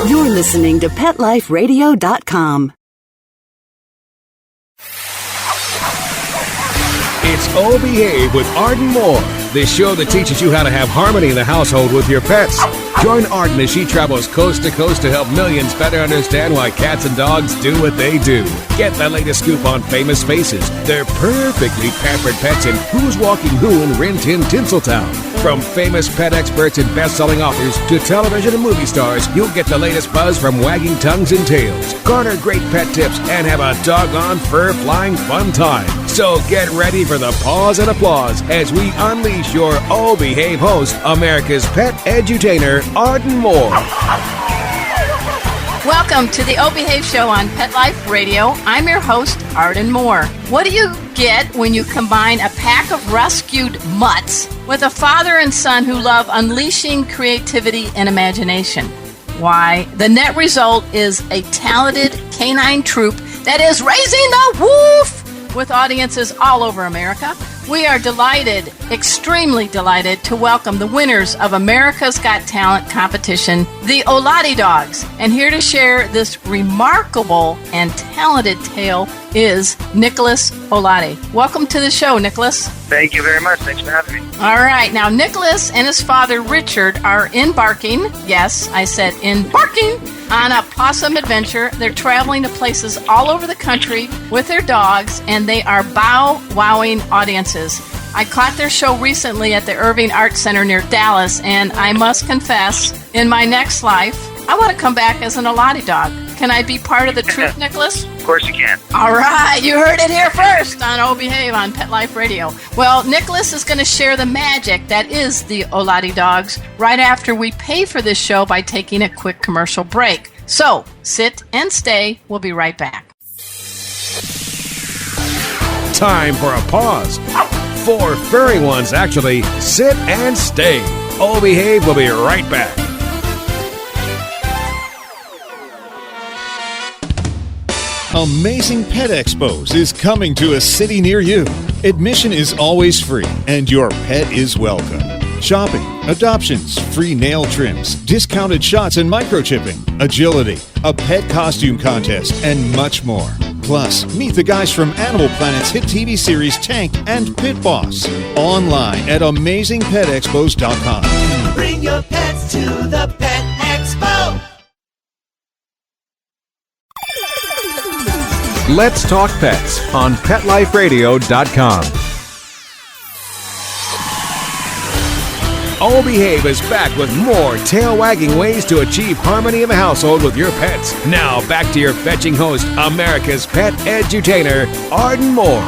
You're listening to PetLifeRadio.com. It's Oh Behave with Arden Moore, the show that teaches you how to have harmony in the household with your pets. Join Arden as she travels coast to coast to help millions better understand why cats and dogs do what they do. Get the latest scoop on famous faces, their perfectly pampered pets, and who's walking who in Rin Tin Tinseltown. From famous pet experts and best-selling authors to television and movie stars, you'll get the latest buzz from wagging tongues and tails. Garner great pet tips and have a doggone fur-flying fun time. So get ready for the pause and applause as we unleash your Oh Behave host, America's pet edutainer, Arden Moore. Welcome to the Oh Behave Show on Pet Life Radio. I'm your host, Arden Moore. What do you get when you combine a pack of rescued mutts with a father and son who love unleashing creativity and imagination? Why, the net result is a talented canine troupe that is raising the woof with audiences all over America. We are delighted, extremely delighted, to welcome the winners of America's Got Talent competition, the Olate Dogs. And here to share this remarkable and talented tale is Nicholas Olate. Welcome to the show, Nicholas. Thank you very much. Thanks for having me. All right. Now, Nicholas and his father, Richard, are embarking, yes, I said embarking, on a possum adventure. They're traveling to places all over the country with their dogs, and they are bow-wowing audiences. I caught their show recently at the Irving Art Center near Dallas, and I must confess, in my next life, I want to come back as an Olate dog. Can I be part of the troupe, Nicholas? Of course you can. All right, you heard it here first on Oh Behave on Pet Life Radio. Well, Nicholas is going to share the magic that is the Olate Dogs right after we pay for this show by taking a quick commercial break. So, sit and stay. We'll be right back. Time for a pause. 4 furry ones, actually. Sit and stay. Oh Behave will be right back. Amazing Pet Expos is coming to a city near you. Admission is always free, and your pet is welcome. Shopping, adoptions, free nail trims, discounted shots and microchipping, agility, a pet costume contest, and much more. Plus, meet the guys from Animal Planet's hit TV series Tank and Pit Boss. Online at AmazingPetExpos.com. Bring your pets to the Pet Expo. Let's talk pets on PetLifeRadio.com. Oh Behave is back with more tail-wagging ways to achieve harmony in the household with your pets. Now, back to your fetching host, America's pet edutainer, Arden Moore.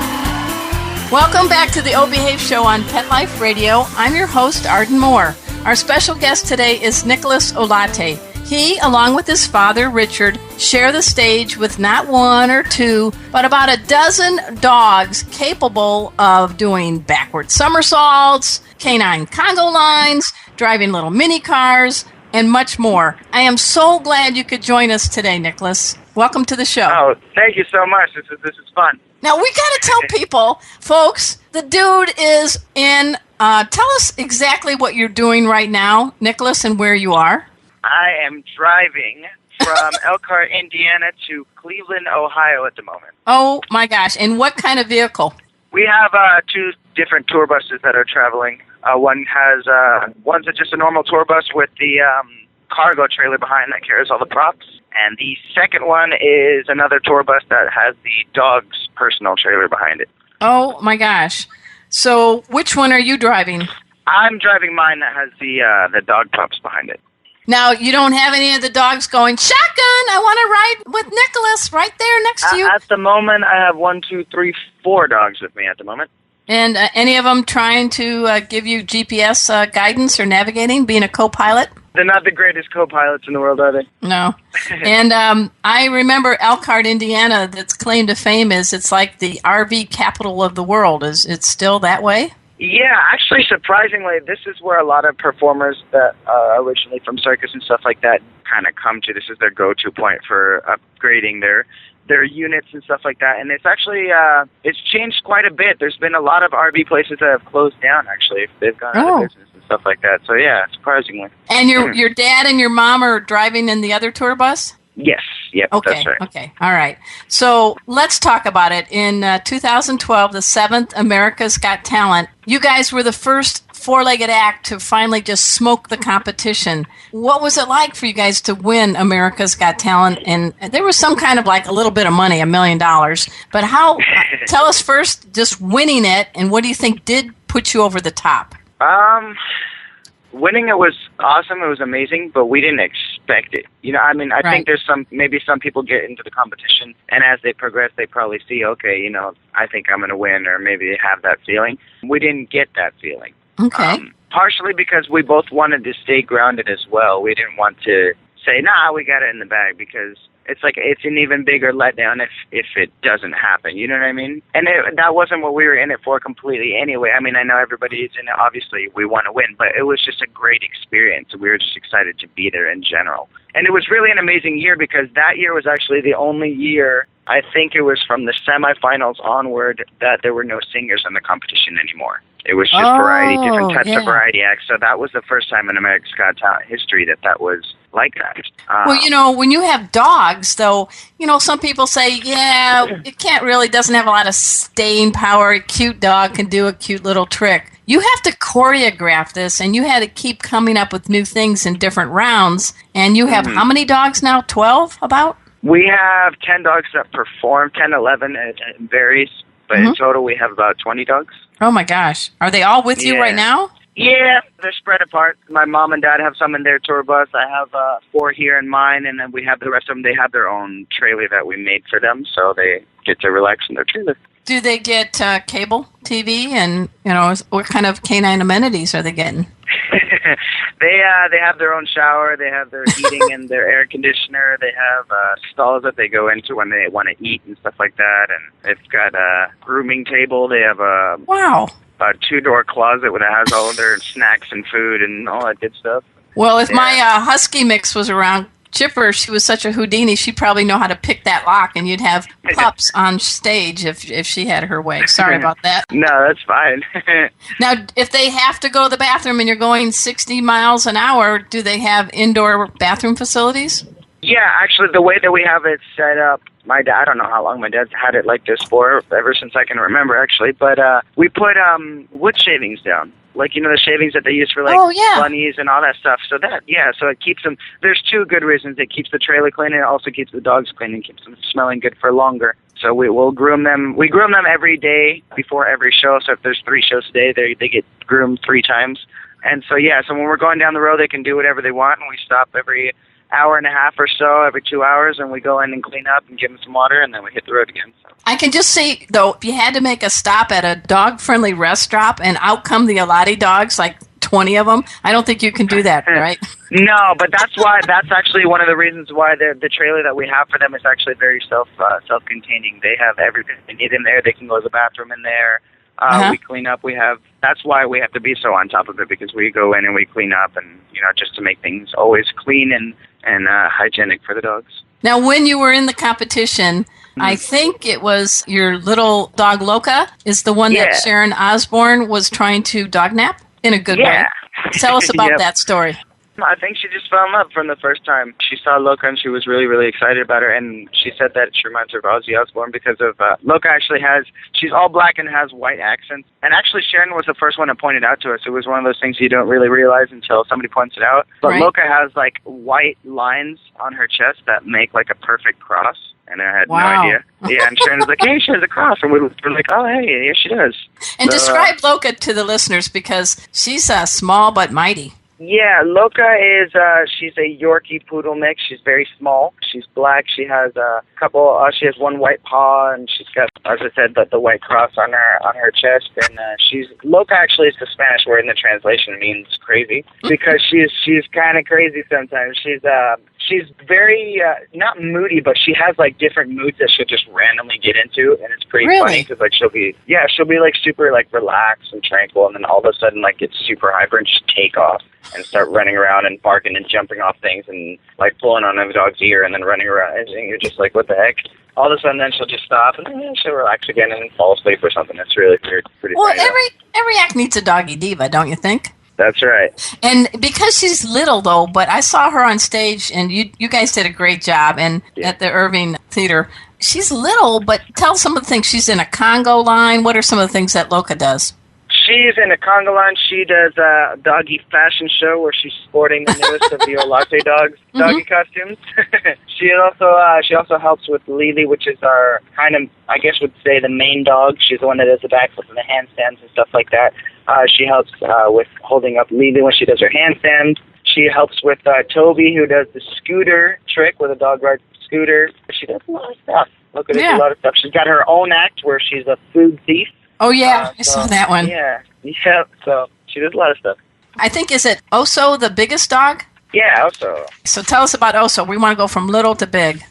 Welcome back to the Oh Behave Show on Pet Life Radio. I'm your host, Arden Moore. Our special guest today is Nicholas Olate. He, along with his father, Richard, share the stage with not 1 or 2, but about a dozen dogs capable of doing backward somersaults, K9 Congo lines, driving little mini cars, and much more. I am so glad you could join us today, Nicholas. Welcome to the show. Oh, thank you so much. This is fun. Now, we got to tell people, folks, the dude is in. Tell us exactly what you're doing right now, Nicholas, and where you are. I am driving from Elkhart, Indiana to Cleveland, Ohio at the moment. Oh, my gosh. And what kind of vehicle? We have 2 different tour buses that are traveling. One's just a normal tour bus with the cargo trailer behind that carries all the props. And the second one is another tour bus that has the dog's personal trailer behind it. Oh, my gosh. So which one are you driving? I'm driving mine that has the dog pups behind it. Now, you don't have any of the dogs going, shotgun, I want to ride with Nicholas right there next to you? At the moment, I have 1, 2, 3, 4 dogs with me at the moment. And any of them trying to give you GPS guidance or navigating, being a co-pilot? They're not the greatest co-pilots in the world, are they? No. And I remember Elkhart, Indiana, that's claim to fame is it's like the RV capital of the world. Is it still that way? Yeah, actually, surprisingly, this is where a lot of performers that are originally from circus and stuff like that kind of come to. This is their go-to point for upgrading their units and stuff like that. And it's actually, it's changed quite a bit. There's been a lot of RV places that have closed down, actually. They've gone out of business and and stuff like that. So yeah, surprisingly. And your dad and your mom are driving in the other tour bus? Yes. Yep. Okay. That's right. Okay. All right. So let's talk about it. In 2012, the 7th America's Got Talent, you guys were the first four-legged act to finally just smoke the competition. What was it like for you guys to win America's Got Talent? And there was some kind of like a little bit of money, $1 million. But how? Tell us first, just winning it, and what do you think did put you over the top? Winning it was awesome. It was amazing, but we didn't expect it. I think there's maybe some people get into the competition, and as they progress, they probably see, okay, I think I'm going to win, or maybe they have that feeling. We didn't get that feeling. Okay. Partially because we both wanted to stay grounded as well. We didn't want to say, nah, we got it in the bag, because it's like it's an even bigger letdown if it doesn't happen. You know what I mean? And that wasn't what we were in it for completely anyway. I mean, I know everybody's in it. Obviously, we want to win, but it was just a great experience. We were just excited to be there in general. And it was really an amazing year, because that year was actually the only year, I think it was from the semifinals onward, that there were no singers in the competition anymore. It was just variety, different types of variety acts. So that was the first time in America's Got Talent history that was like that. Well, when you have dogs, though, some people say, it doesn't have a lot of staying power. A cute dog can do a cute little trick. You have to choreograph this, and you had to keep coming up with new things in different rounds. And you have how many dogs now? 12 about? We have 10 dogs that perform, 10, 11, it varies. But in total, we have about 20 dogs. Oh, my gosh. Are they all with you right now? Yeah, they're spread apart. My mom and dad have some in their tour bus. I have 4 here in mine, and then we have the rest of them. They have their own trailer that we made for them, so they get to relax in their trailer. Do they get cable TV, and, what kind of canine amenities are they getting? They have their own shower. They have their heating and their air conditioner. They have stalls that they go into when they want to eat and stuff like that. And they've got a grooming table. They have a 2-door closet that has all of their snacks and food and all that good stuff. Well, if my husky mix was around, Chipper, she was such a Houdini, she'd probably know how to pick that lock, and you'd have pups on stage if she had her way. Sorry about that. No, that's fine. Now, if they have to go to the bathroom and you're going 60 miles an hour, do they have indoor bathroom facilities? Yeah, actually, the way that we have it set up, my dad, I don't know how long my dad's had it like this for, ever since I can remember, actually, but we put wood shavings down. Like, the shavings that they use for, bunnies and all that stuff. So so it keeps them, there's 2 good reasons. It keeps the trailer clean, and it also keeps the dogs clean and keeps them smelling good for longer. So we'll groom them. We groom them every day before every show. So if there's 3 shows a day, they get groomed 3 times. And so, so when we're going down the road, they can do whatever they want, and we stop every hour and a half or so, every 2 hours, and we go in and clean up and give them some water, and then we hit the road again. So. I can just see, though, if you had to make a stop at a dog-friendly rest stop and out come the Olate dogs, like 20 of them, I don't think you can do that, right? No, but that's actually one of the reasons why the trailer that we have for them is actually very self-containing. They have everything they need in there. They can go to the bathroom in there. We clean up. That's why we have to be so on top of it, because we go in and we clean up, and just to make things always clean and hygienic for the dogs. Now, when you were in the competition, I think it was your little dog Loka is the one that Sharon Osbourne was trying to dog nap in a good way. Tell us about that story. I think she just fell in love from the first time. She saw Loka, and she was really, really excited about her, and she said that she reminds her of Ozzy Osbourne because of Loka actually she's all black and has white accents. And actually, Sharon was the first one to point it out to us. It was one of those things you don't really realize until somebody points it out. But Loka has, white lines on her chest that make, a perfect cross. And I had no idea. Yeah, and Sharon was like, hey, she has a cross. And we're like, oh, hey, yeah, she does. And describe Loka to the listeners, because she's small but mighty. Yeah, Loka is, she's a Yorkie Poodle mix. She's very small. She's black. She has she has 1 white paw, and she's got, as I said, the white cross on her chest. And Loka actually is the Spanish word in the translation, means crazy, because she's kind of crazy sometimes. She's very, not moody, but she has, different moods that she'll just randomly get into, and it's pretty funny, because, she'll be, super, relaxed and tranquil, and then all of a sudden, get super hyper and just take off and start running around and barking and jumping off things and, pulling on a dog's ear and then running around, and you're just like, what the heck? All of a sudden, then she'll just stop, and then she'll relax again and then fall asleep or something. It's really weird. Pretty well, funny. every act needs a doggy diva, don't you think? That's right. And because she's little, though, but I saw her on stage, and you guys did a great job, and at the Irving Theater. She's little, but tell some of the things. She's in a Congo line. What are some of the things that Loka does? She's in a Congo line. She does a doggy fashion show where she's sporting the newest of the Olate dogs, doggy costumes. She also helps with Lily, which is our kind of, I guess would say, the main dog. She's the one that does the backflip and the handstands and stuff like that. She helps with holding up Lily when she does her handstands. She helps with Toby, who does the scooter trick where the dog rides the scooter. She does a lot of stuff. Look at a lot of stuff. She's got her own act where she's a food thief. Oh, yeah, I saw that one. Yeah, so she does a lot of stuff. I think, is it Oso, the biggest dog? Yeah, Oso. So tell us about Oso. We want to go from little to big.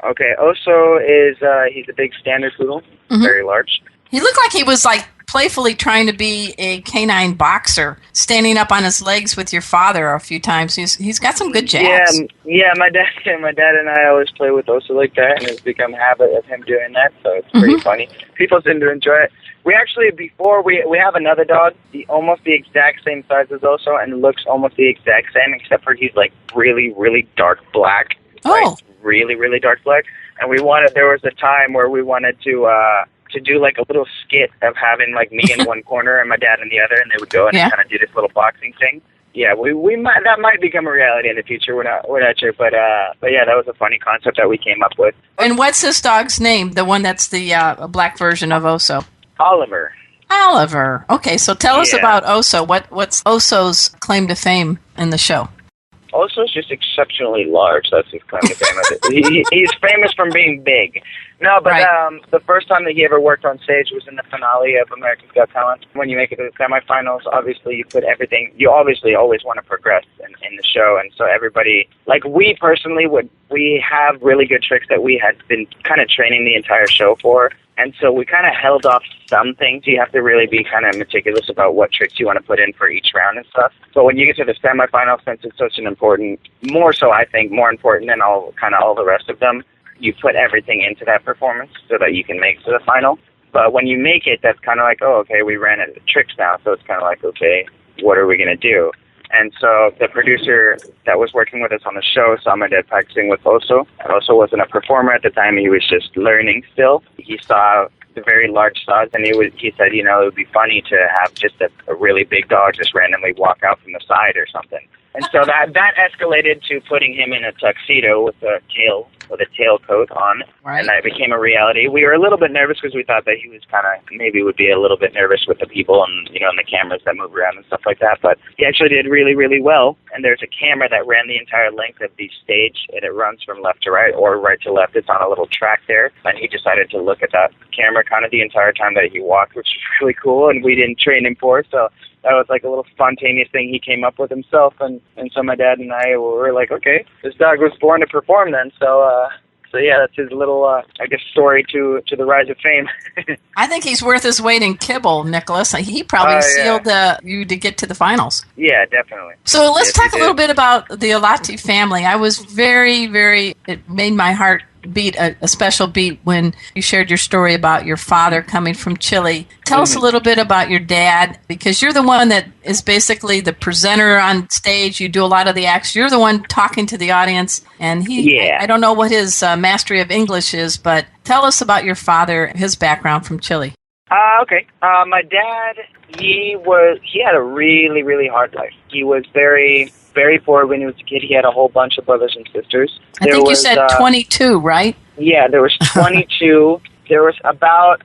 Okay, Oso is, he's a big standard poodle, very large. He looked like he was, playfully trying to be a canine boxer, standing up on his legs with your father a few times. He's got some good jabs. Yeah, my dad and I always play with Oso like that, and it's become a habit of him doing that, so it's pretty funny. People seem to enjoy it. We actually, before, we have another dog, almost the exact same size as Oso, and looks almost the exact same, except for he's, really, really dark black. Really, really dark black. And there was a time where we wanted to do a little skit of having me in one corner and my dad in the other, and they would go and kind of do this little boxing thing. Yeah, that might become a reality in the future. We're not sure, but yeah, that was a funny concept that we came up with. And what's this dog's name? The one that's the black version of Oso? Oliver. Okay, so tell us about Oso. What's Oso's claim to fame in the show? Oso's just exceptionally large. That's his claim to fame. He's famous from being big. No, but the first time that he ever worked on stage was in the finale of America's Got Talent. When you make it to the semifinals, obviously you put everything. You obviously always want to progress in the show, and so everybody, we personally we have really good tricks that we had been kind of training the entire show for. And so we kind of held off some things. You have to really be kind of meticulous about what tricks you want to put in for each round and stuff. But when you get to the semifinals, since it's such an important, more so I think, more important than all the rest of them, you put everything into that performance so that you can make it to the final. But when you make it, that's kind of okay, we ran out of tricks now. So it's kind of okay, what are we going to do? And so the producer that was working with us on the show saw my dad practicing with Oso. Oso wasn't a performer at the time. He was just learning still. He saw the very large saws, and he said, it would be funny to have just a really big dog just randomly walk out from the side or something. And so that escalated to putting him in a tuxedo with a tail coat on, and that became a reality. We were a little bit nervous because we thought that he was maybe would be a little bit nervous with the people and and the cameras that move around and stuff like that. But he actually did really, really well. And there's a camera that ran the entire length of the stage, and it runs from left to right or right to left. It's on a little track there, and he decided to look at that camera kind of the entire time that he walked, which was really cool. And we didn't train him for it, so that was a little spontaneous thing he came up with himself, and so my dad and I were okay, this dog was born to perform then, so yeah, that's his little, story to the rise of fame. I think he's worth his weight in kibble, Nicholas. He probably sealed you to get to the finals. Yeah, definitely. So let's talk a little bit about the Olate family. I was very, very, it made my heart beat a special beat when you shared your story about your father coming from Chile. Tell us a little bit about your dad, because you're the one that is basically the presenter on stage. You do a lot of the acts. You're the one talking to the audience, and I don't know what his mastery of English is, but tell us about your father, his background from Chile. Okay. My dad, he had a really, really hard life. He was very, very poor when he was a kid. He had a whole bunch of brothers and sisters. I think you said 22, right? Yeah, there was 22. There was about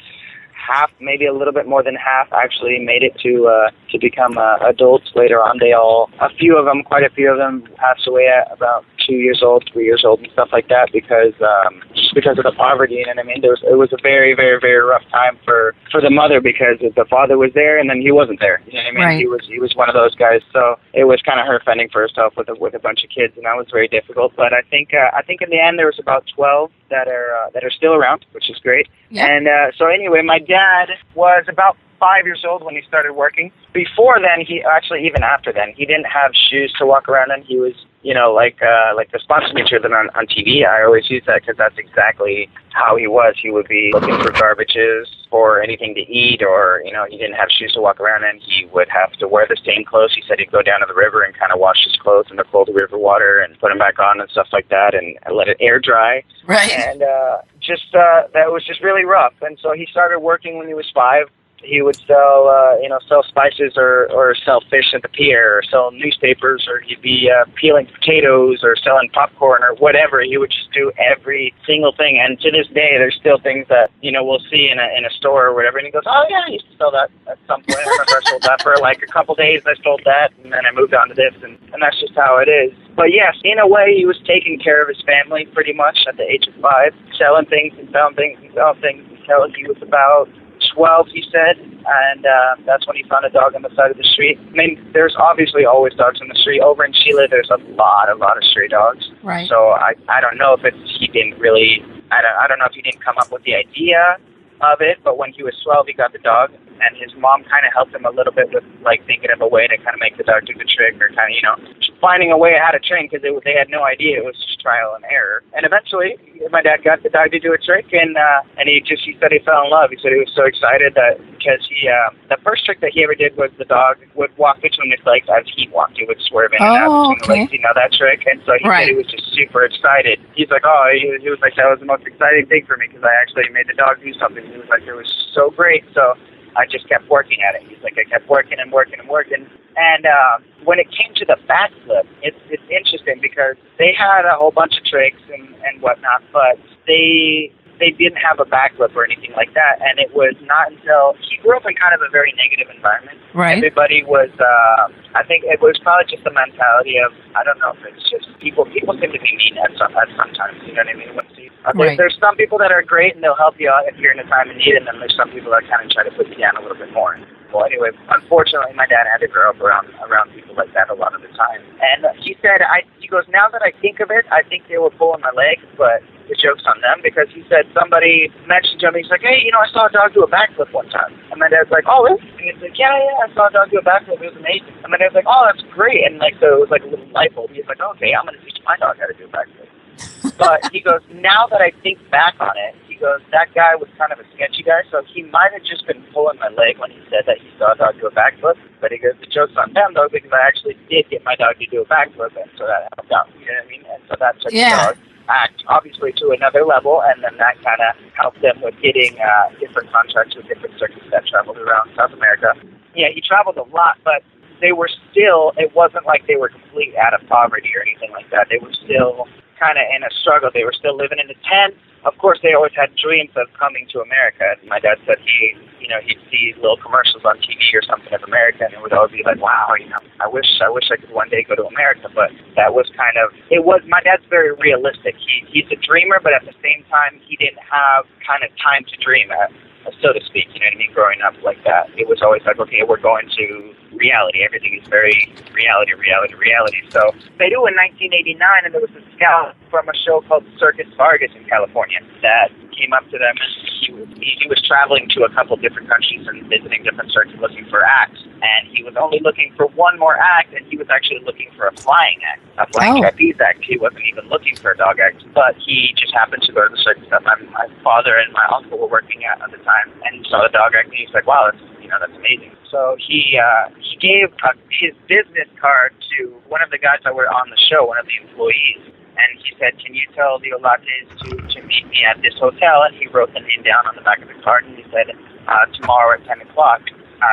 half, maybe a little bit more than half, actually made it to become adults later on. Quite a few of them passed away at about 2 years old, 3 years old, and stuff like that because of the poverty. You know what I mean? It was a very, very, very rough time for the mother because the father was there and then he wasn't there. You know what I mean? Right. He was one of those guys. So it was kind of her fending for herself with a bunch of kids, and that was very difficult. But I think in the end there was about 12 that are still around, which is great. Yep. And so anyway, my dad was about 5 years old when he started working. Before then, even after then, he didn't have shoes to walk around in. He was, like the sponsor meter that on TV. I always use that because that's exactly how he was. He would be looking for garbages or anything to eat, or, he didn't have shoes to walk around in. He would have to wear the stained clothes. He said he'd go down to the river and kind of wash his clothes in the cold river water and put them back on and stuff like that and let it air dry. Right. And that was just really rough. And so he started working when he was 5. He would sell spices or sell fish at the pier, or sell newspapers, or he'd be peeling potatoes or selling popcorn or whatever. He would just do every single thing. And to this day, there's still things that, we'll see in a store or whatever. And he goes, oh, yeah, I used to sell that at some point. I remember I sold that for like a couple days. I sold that, and then I moved on to this. And that's just how it is. But yes, in a way, he was taking care of his family pretty much at the age of 5, selling things and selling things and selling things until he was about 12, he said, and that's when he found a dog on the side of the street. I mean, there's obviously always dogs on the street. Over in Chile, there's a lot of stray dogs. Right. So I don't know if he didn't really, I don't know if he didn't come up with the idea of it, but when he was 12, he got the dog, and his mom kind of helped him a little bit with, like, thinking of a way to kind of make the dog do the trick, or kind of, finding a way how to train, because they had no idea. It was just trial and error. And eventually, my dad got the dog to do a trick, and he said he fell in love. He said he was so excited that, because the first trick that he ever did was the dog would walk between his legs as he walked. He would swerve in and out between the legs, that trick. And so he said he was just super excited. He's like, he was like, that was the most exciting thing for me, because I actually made the dog do something. He was like, it was so great. So I just kept working at it. He's like, I kept working and working and working. And when it came to the backflip, it's interesting because they had a whole bunch of tricks and whatnot, but they didn't have a backflip or anything like that. And it was not until he grew up in kind of a very negative environment. Right. Everybody was, I think it was probably just the mentality of, I don't know if it's just people seem to be mean at sometimes, you know what I mean? There's some people that are great and they'll help you out if you're in a time of need, and then there's some people that kind of try to put you down a little bit more. Well, anyway, unfortunately, my dad had to grow up around people like that a lot of the time. And he said, he goes, now that I think of it, I think they were pulling my leg, but the joke's on them, because he said somebody mentioned to him, he's like, hey, I saw a dog do a backflip one time. And my dad's like, oh, really? And he's like, yeah, I saw a dog do a backflip. It was amazing. And my dad's like, oh, that's great. And so it was like a little light bulb. He's like, okay, I'm going to teach my dog how to do a backflip. But he goes, now that I think back on it, he goes, that guy was kind of a sketchy guy, so he might have just been pulling my leg when he said that he saw a dog do a backflip. But he goes, the joke's on them, though, because I actually did get my dog to do a backflip, and so that helped out. You know what I mean? And so that took the dog act, obviously, to another level, and then that kind of helped them with getting different contracts with different circuits that traveled around South America. Yeah, he traveled a lot, but they were still, it wasn't like they were completely out of poverty or anything like that. They were still kind of in a struggle. They were still living in a tent. Of course, they always had dreams of coming to America. My dad said he'd see little commercials on TV or something of America, and it would always be like, wow, I wish I could one day go to America. But that was kind of, my dad's very realistic. He's a dreamer, but at the same time, he didn't have kind of time to dream, so to speak, you know what I mean, growing up like that. It was always like, okay, we're going to reality. Everything is very reality. So they do in 1989, and there was a scout from a show called Circus Vargas in California that came up to them, and he was traveling to a couple different countries and visiting different circuits looking for acts, and he was only looking for one more act, and he was actually looking for a flying act, a flying trapeze act. He wasn't even looking for a dog act, but he just happened to go to the circus that my father and my uncle were working at the time, and he saw the dog act, and he's like, wow, that's amazing. So he gave his business card to one of the guys that were on the show, one of the employees, and he said, can you tell the Olates to meet me at this hotel? And he wrote the name down on the back of the card, and he said, tomorrow at 10 o'clock,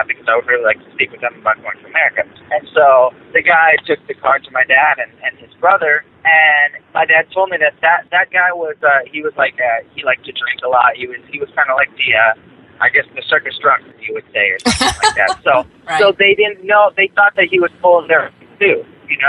because I would really like to speak with them about going to America. And so the guy took the card to my dad and his brother, and my dad told me that guy was, he was like, he liked to drink a lot. He was kind of like I guess the circus drunk, you would say, or something like that. So, so they didn't know. They thought that he was pulling their too.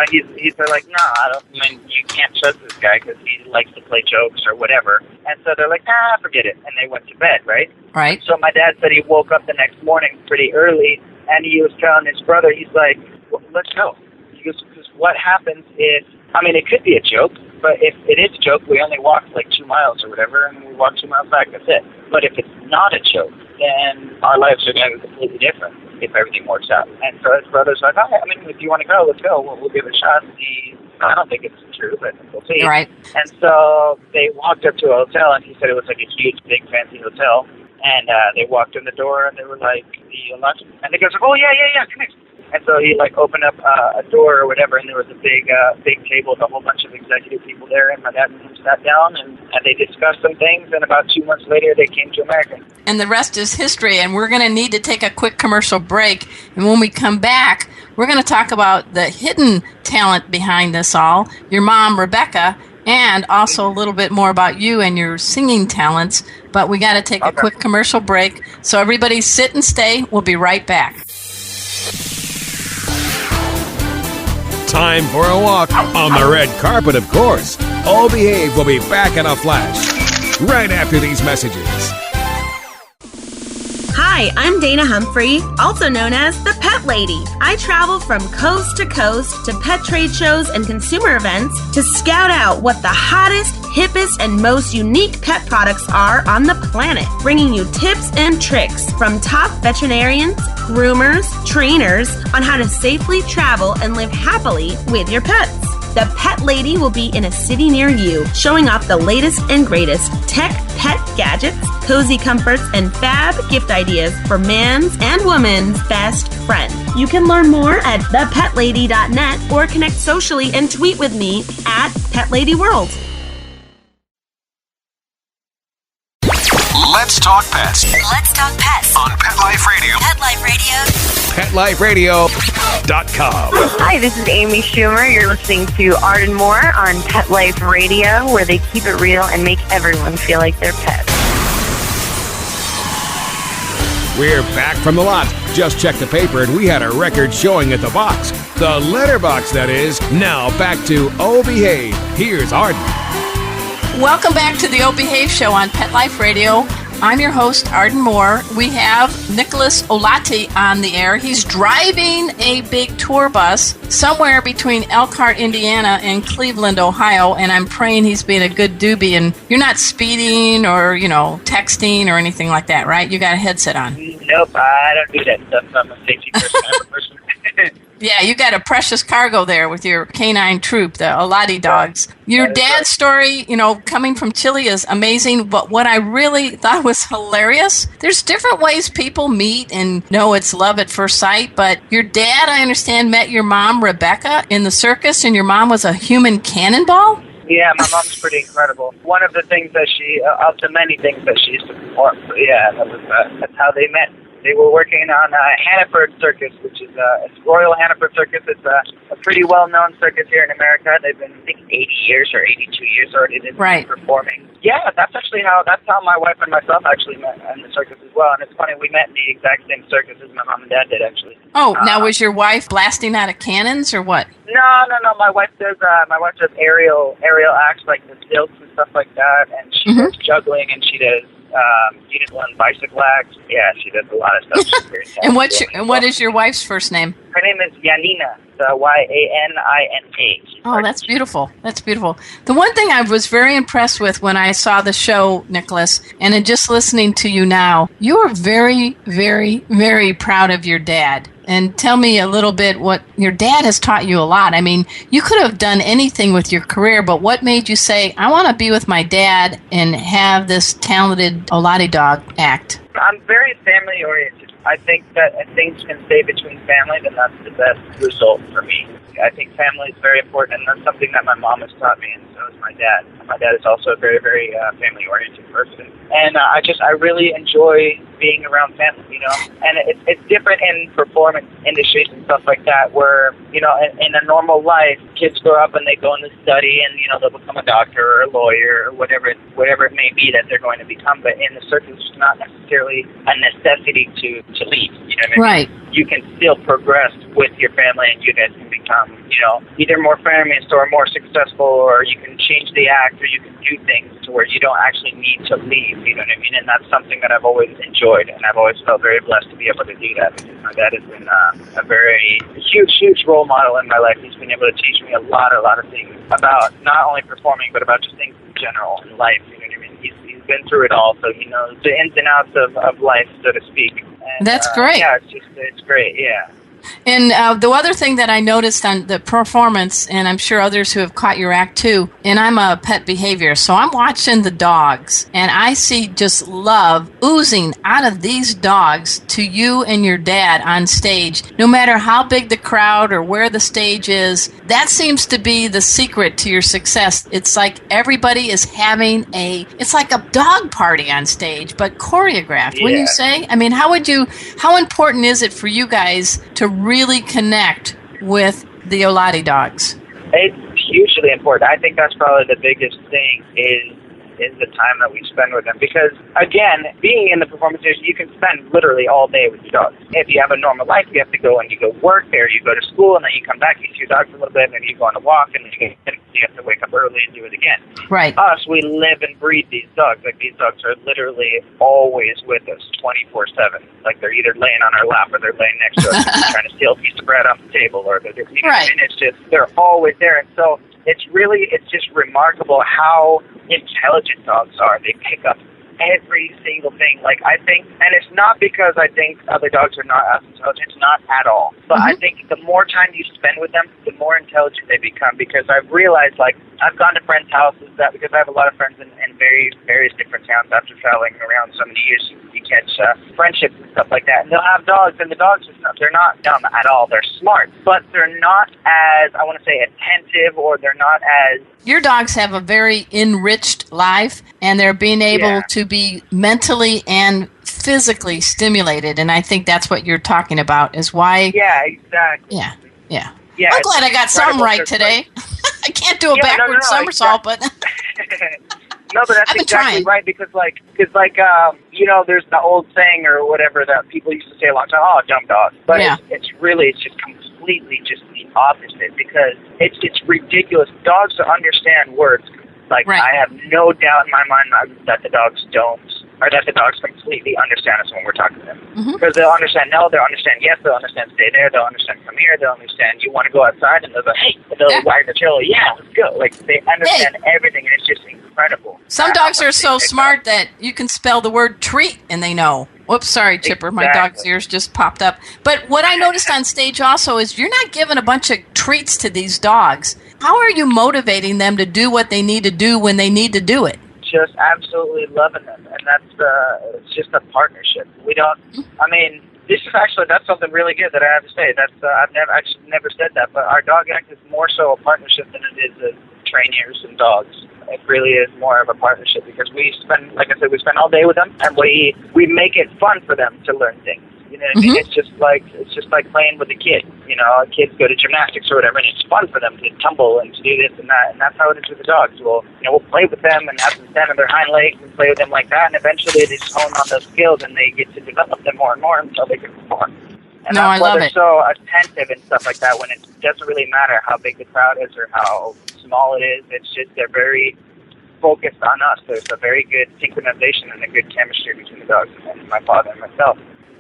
He's like, no, you can't trust this guy because he likes to play jokes or whatever. And so they're like, forget it. And they went to bed, right? Right. So my dad said he woke up the next morning pretty early, and he was telling his brother, he's like, let's go. He goes, because what happens is, it could be a joke, But if it is a joke, we only walk like 2 miles or whatever, and we walk 2 miles back. That's it. But if it's not a joke, then our lives are going to be completely different if everything works out. And so his brother's like, oh, I mean, if you want to go, let's go. We'll give it a shot and see. I don't think it's true, but we'll see. Right. And so they walked up to a hotel, and he said it was like a huge, big, fancy hotel. And they walked in the door, and they were like, the lunch. And the guy's like, oh, yeah, come here. And so he like opened up a door or whatever, and there was a big table with a whole bunch of executive people there. And my dad and him sat down, and they discussed some things. And about 2 months later, they came to America. And the rest is history. And we're going to need to take a quick commercial break. And when we come back, we're going to talk about the hidden talent behind this all, your mom, Rebecca, and also a little bit more about you and your singing talents. But we got to take a quick commercial break. So everybody sit and stay. We'll be right back. Time for a walk on the red carpet, of course. All Behave will be back in a flash right after these messages. Hi, I'm Dana Humphrey, also known as the Pet Lady. I travel from coast to coast to pet trade shows and consumer events to scout out what the hottest, hippest, and most unique pet products are on the planet, bringing you tips and tricks from top veterinarians, groomers, trainers on how to safely travel and live happily with your pets. The Pet Lady will be in a city near you, showing off the latest and greatest tech pet gadgets, cozy comforts, and fab gift ideas for man's and woman's best friend. You can learn more at thepetlady.net or connect socially and tweet with me at PetLadyWorld. Let's talk pets. Let's talk pets On Pet Life Radio. Pet Life Radio. PetLifeRadio.com. Hi, this is Amy Schumer. You're listening to Arden Moore on Pet Life Radio, where they keep it real and make everyone feel like they're pets. We're back from the lot. Just checked the paper and we had a record showing at the box. The letterbox, that is. Now back to Oh Behave. Here's Arden. Welcome back to the O Behave Show on Pet Life Radio. I'm your host, Arden Moore. We have Nicholas Olate on the air. He's driving a big tour bus somewhere between Elkhart, Indiana and Cleveland, Ohio, and I'm praying he's being a good doobie. And you're not speeding or, texting or anything like that, right? You got a headset on. Nope, I don't do that stuff. I'm a safety person. I'm a person. Yeah, you got a precious cargo there with your K9 troop, the Olate dogs. Your dad's story, coming from Chile is amazing, but what I really thought was hilarious, there's different ways people meet and know it's love at first sight, but your dad, I understand, met your mom, Rebecca, in the circus, and your mom was a human cannonball? Yeah, my mom's pretty incredible. One of the things that of the many things that she used to perform, so yeah, that's how they met. They were working on Hannaford Circus, which is Royal Hannaford Circus. It's a pretty well-known circus here in America. They've been, I think, 80 years or 82 years already they've been performing. Yeah, that's how my wife and myself actually met in the circus as well. And it's funny, we met in the exact same circus as my mom and dad did, actually. Oh, now was your wife blasting out of cannons or what? No. My wife does aerial acts like the stilts and stuff like that, and she does juggling, and she does unit 1 bicycle acts. Yeah, she does a lot of stuff. And what is your wife's first name? Her name is Yanina. Yanina. Oh, that's beautiful. That's beautiful. The one thing I was very impressed with when I saw the show, Nicholas, and in just listening to you now, you are very, very, very proud of your dad. And tell me a little bit what your dad has taught you a lot. I mean, you could have done anything with your career, but what made you say, I want to be with my dad and have this talented Olate dog act? I'm very family-oriented. I think that if things can stay between family, then that's the best result for me. I think family is very important, and that's something that my mom has taught me, and so is my dad. My dad is also a very, very family-oriented person. And I really enjoy being around family, And it's different in performance industries and stuff like that, where, in a normal life, kids grow up and they go into study and, they'll become a doctor or a lawyer or whatever it may be that they're going to become. But in the circus, it's not necessarily a necessity to leave. You know what I mean? Right. You can still progress with your family, and you guys can become, either more famous or more successful, or you can change the act where you can do things to where you don't actually need to leave, you know what I mean? And that's something that I've always enjoyed, and I've always felt very blessed to be able to do that, because my dad has been a very huge role model in my life. He's been able to teach me a lot of things about not only performing, but about just things in general in life, you know what I mean? He's been through it all, so he knows the ins and outs of life, so to speak. And, that's great. Yeah, it's great, yeah. And the other thing that I noticed on the performance, and I'm sure others who have caught your act too, and I'm a pet behavior, so I'm watching the dogs, and I see just love oozing out of these dogs to you and your dad on stage. No matter how big the crowd or where the stage is, that seems to be the secret to your success. It's like everybody is having it's like a dog party on stage, but choreographed, wouldn't you say? I mean, how important is it for you guys to really connect with the Olate dogs? It's hugely important. I think that's probably the biggest thing is the time that we spend with them. Because, again, being in the performance industry, you can spend literally all day with your dogs. If you have a normal life, you have to go and you go work there, you go to school, and then you come back, you see your dogs a little bit, and then you go on a walk, and then you have to wake up early and do it again. Right. Us, we live and breathe these dogs. Like, these dogs are literally always with us 24/7. Like, they're either laying on our lap or they're laying next to us trying to steal a piece of bread off the table, or they're, you know, right. And it's just, they're always there. And so it's just remarkable how intelligent dogs are. They pick up every single thing. Like, I think, and it's not because I think other dogs are not as intelligent, it's not at all. But I think the more time you spend with them, the more intelligent they become, because I've realized, like, I've gone to friends' houses because I have a lot of friends in various different towns after traveling around so many years. You catch friendships and stuff like that, and they'll have dogs, and the dogs are not, they're not dumb at all. They're smart, but they're not as, I want to say, attentive, or they're not as... Your dogs have a very enriched life, and they're being able to be mentally and physically stimulated, and I think that's what you're talking about, is why... Yeah, exactly. Yeah. I'm glad I got something right today. I can't do a backward somersault, but... No, but that's exactly right, because you know, there's the old saying or whatever that people used to say a long time, oh, dumb dog. But it's just completely just the opposite, because it's ridiculous. Dogs understand words. Like, I have no doubt in my mind that the dogs don't, or that the dogs completely understand us when we're talking to them. Because they'll understand no, they'll understand yes, they'll understand stay there, they'll understand come here, they'll understand you want to go outside, and they'll go, hey, and they'll wag the tail, yeah, let's go. Like, they understand everything, and it's just incredible. Some dogs are so smart that you can spell the word treat, and they know. Whoops, sorry, Chipper, my dog's ears just popped up. But what I noticed on stage also is you're not giving a bunch of treats to these dogs. How are you motivating them to do what they need to do when they need to do it? Just absolutely loving them, and it's just a partnership. We don't, I mean, that's something really good that I have to say. I've never said that, but our dog act is more so a partnership than it is trainers and dogs. It really is more of a partnership, because we spend, like I said, we spend all day with them, and we make it fun for them to learn things. You know what I mean? It's just like playing with a kid. You know, kids go to gymnastics or whatever, and it's fun for them to tumble and to do this and that, and that's how it is with the dogs. We'll play with them and have them stand on their hind legs and play with them like that, and eventually they just hone on those skills, and they get to develop them more and more until they can perform. And that's why they're so attentive and stuff like that, when it doesn't really matter how big the crowd is or how small it is. It's just they're very focused on us. There's a very good synchronization and a good chemistry between the dogs and my father and myself.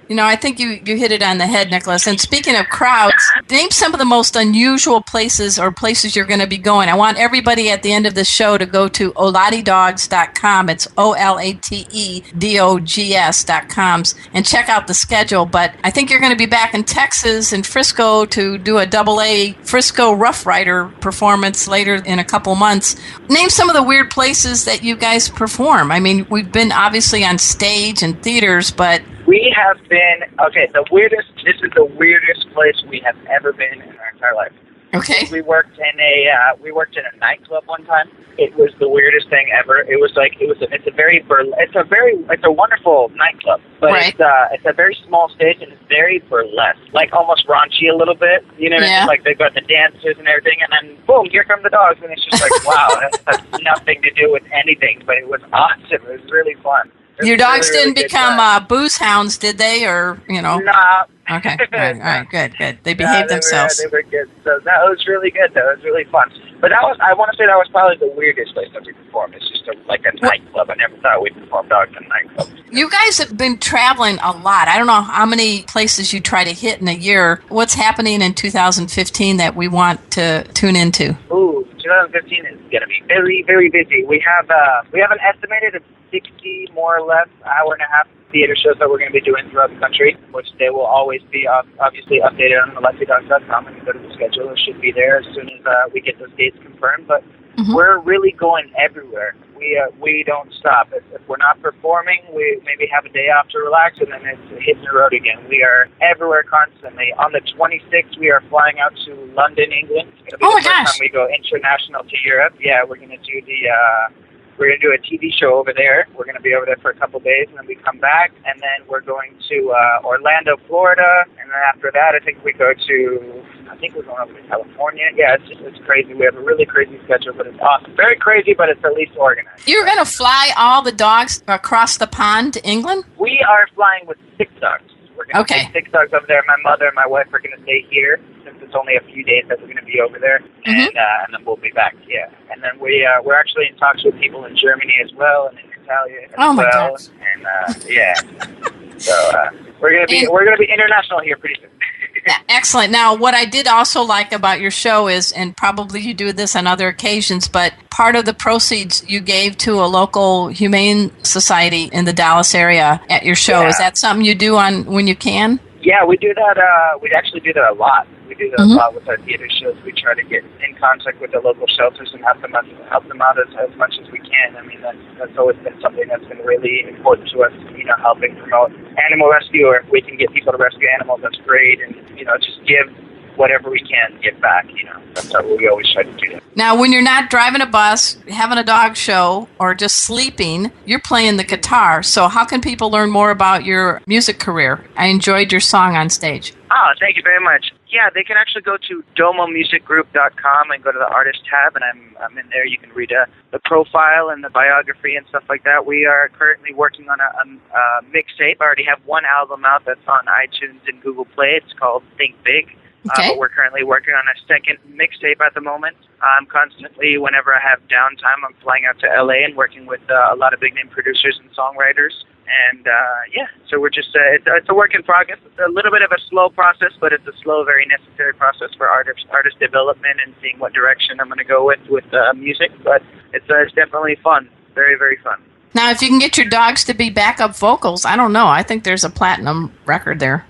You know, I think you hit it on the head, Nicholas. And speaking of crowds, name some of the most unusual places or places you're going to be going. I want everybody at the end of the show to go to olatedogs.com. It's OLATEDOGS.com, and check out the schedule. But I think you're going to be back in Texas and Frisco to do a AA Frisco Rough Rider performance later in a couple months. Name some of the weird places that you guys perform. I mean, we've been obviously on stage and theaters, but... We have been, this is the weirdest place we have ever been in our entire life. Okay. We worked in a nightclub one time. It was the weirdest thing ever. It's a wonderful nightclub, but it's a very small stage, and it's very burlesque, like almost raunchy a little bit. You know what I mean? Like they've got the dancers and everything, and then boom, here come the dogs, and it's just like, wow, that has nothing to do with anything, but it was awesome. It was really fun. Your dogs really, didn't really become booze hounds, did they? Or, Nah. Okay. All right. Good. They behaved themselves. They were good. So that was really good, though. It was really fun. But I want to say that was probably the weirdest place that we performed. It's just like a nightclub. I never thought we'd perform dogs in a nightclub. You guys have been traveling a lot. I don't know how many places you try to hit in a year. What's happening in 2015 that we want to tune into? Ooh, 2015 is going to be very, very busy. We have an estimated 60 more or less hour-and-a-half theater shows that we're going to be doing throughout the country, which they will always be obviously updated on AlexaDogs.com, and you go to the schedule. It should be there as soon as we get those dates confirmed. But we're really going everywhere. We don't stop. If we're not performing, we maybe have a day off to relax, and then it's hitting the road again. We are everywhere constantly. On the 26th, we are flying out to London, England. It's going to be the first time we go international to Europe. Yeah, we're going to do We're going to do a TV show over there. We're going to be over there for a couple days, and then we come back, and then we're going to Orlando, Florida, and then after that, I think we're going over to California. Yeah, it's crazy. We have a really crazy schedule, but it's awesome. Very crazy, but it's at least organized. You're going to fly all the dogs across the pond to England? We are flying with 6 dogs. We're going to take 6 dogs over there. My mother and my wife are going to stay here, since it's only a few days that we're going to be over there, and then we'll be back. Yeah, and then we're actually in talks with people in Germany as well, and in Italy as well. Gosh. And yeah, so we're gonna be international here pretty soon. Yeah, excellent. Now, what I did also like about your show is, and probably you do this on other occasions, but part of the proceeds you gave to a local humane society in the Dallas area at your show. Yeah. Is that something you do on when you can? Yeah, we do that. We actually do that a lot. We do that a lot with our theater shows. We try to get in contact with the local shelters and help them out as much as we can. I mean, that's always been something that's been really important to us. Helping promote animal rescue, or if we can get people to rescue animals, that's great. And just give whatever we can, give back. That's what we always try to do. Now, when you're not driving a bus, having a dog show, or just sleeping, you're playing the guitar. So how can people learn more about your music career? I enjoyed your song on stage. Oh, thank you very much. Yeah, they can actually go to domomusicgroup.com and go to the artist tab, and I'm in there. You can read the profile and the biography and stuff like that. We are currently working on a mixtape. I already have one album out that's on iTunes and Google Play. It's called Think Big. But we're currently working on a second mixtape at the moment. I'm constantly, whenever I have downtime, I'm flying out to LA and working with a lot of big-name producers and songwriters. And, so we're just, it's a work in progress. It's a little bit of a slow process, but it's a slow, very necessary process for artist development and seeing what direction I'm going to go with music. But it's definitely fun. Very, very fun. Now, if you can get your dogs to be backup vocals, I don't know. I think there's a platinum record there.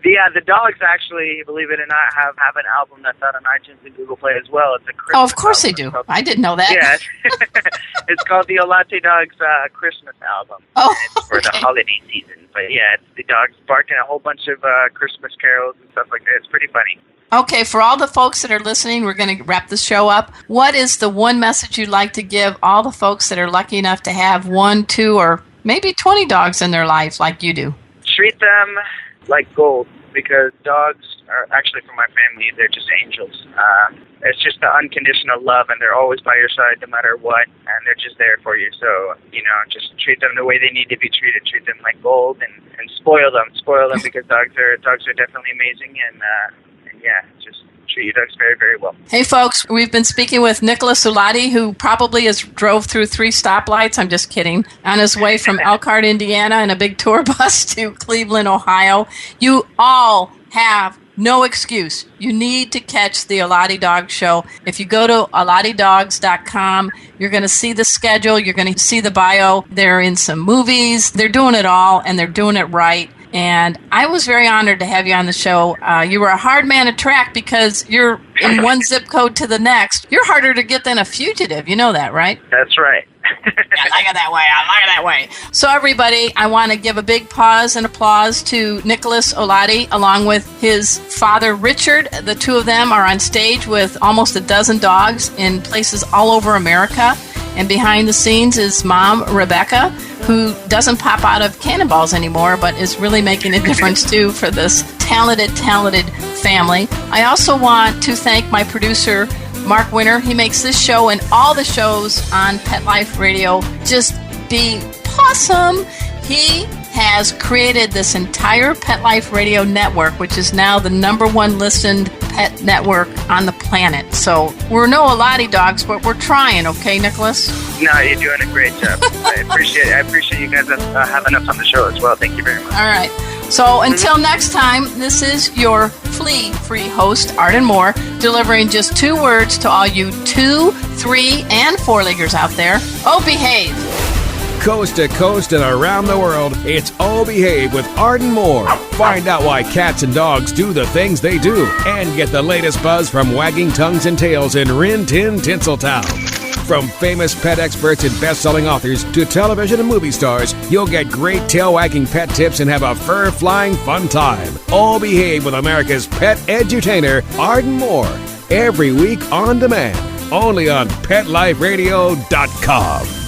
The dogs actually, believe it or not, have an album that's out on iTunes and Google Play as well. It's a Christmas of course album. They do. I didn't know that. Yeah. It's called the Olate Dogs Christmas album. Oh, it's for the holiday season. But yeah, it's the dogs barking a whole bunch of Christmas carols and stuff like that. It's pretty funny. Okay, for all the folks that are listening, we're going to wrap the show up. What is the one message you'd like to give all the folks that are lucky enough to have 1, 2, or maybe 20 dogs in their life like you do? Treat them like gold, because dogs are actually, for my family, they're just angels. It's just the unconditional love, and they're always by your side no matter what, and they're just there for you. So, just treat them the way they need to be treated. Treat them like gold, and spoil them. Spoil them, because dogs are definitely amazing, and yeah, just treat your dogs very, very well. Hey, folks, we've been speaking with Nicholas Olate, who probably has drove through 3 stoplights, I'm just kidding, on his way from Elkhart, Indiana, in a big tour bus to Cleveland, Ohio. You all have no excuse. You need to catch the Olate Dog Show. If you go to alatedogs.com, you're going to see the schedule. You're going to see the bio. They're in some movies. They're doing it all, and they're doing it right. And I was very honored to have you on the show. You were a hard man to track because you're in one zip code to the next. You're harder to get than a fugitive. You know that, right? That's right. I like it that way. So, everybody, I want to give a big pause and applause to Nicholas Olate, along with his father, Richard. The two of them are on stage with almost a dozen dogs in places all over America. And behind the scenes is Mom, Rebecca, who doesn't pop out of cannonballs anymore, but is really making a difference, too, for this talented family. I also want to thank my producer, Mark Winter. He makes this show and all the shows on Pet Life Radio just be awesome. He has created this entire Pet Life Radio network, which is now the #1 listened pet network on the planet. So we're no Olate dogs, but we're trying, okay, Nicholas? No, you're doing a great job. I appreciate you guys having us on the show as well. Thank you very much. All right. So until next time, this is your flea-free host, Arden Moore, delivering just 2 words to all you 2, 3, and 4-leggers out there. Oh, behave. Coast to coast and around the world, it's Oh Behave with Arden Moore. Find out why cats and dogs do the things they do and get the latest buzz from wagging tongues and tails in Rin Tin Tinseltown. From famous pet experts and best-selling authors to television and movie stars, you'll get great tail-wagging pet tips and have a fur-flying fun time. All Behave with America's pet edutainer, Arden Moore. Every week on demand, only on PetLifeRadio.com.